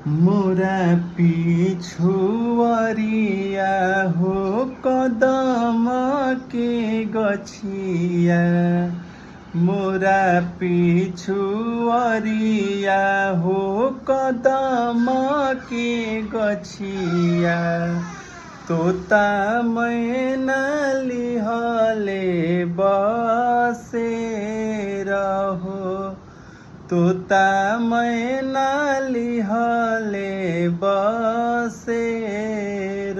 मोरा पिछुअरिया हो कदम के गछिया। मोरा पिछुअरिया हो कदम के गछिया। तोता मैना लिहले बसे रहो। तोता मैना लिहले बसेर।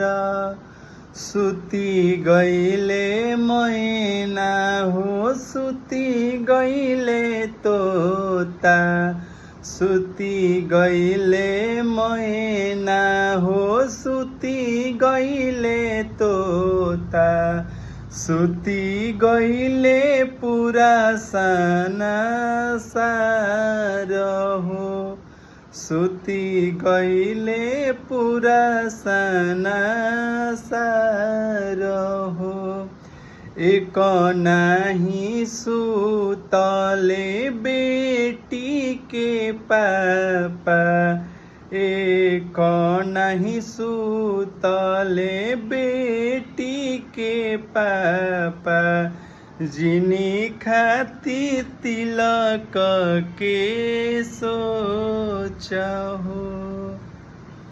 सुती गईले मैना हो सुती गईले तोता। सुती गईले मैना हो सुती गईले तोता। सुती गईले पूरा सनसार हो। सुती गईले पूरा सनसार हो। एक नाही सुतले बेटी के पापा। एक नहीं सुतले बेटी के पापा। जिनी खाती तिलक के सोचहो।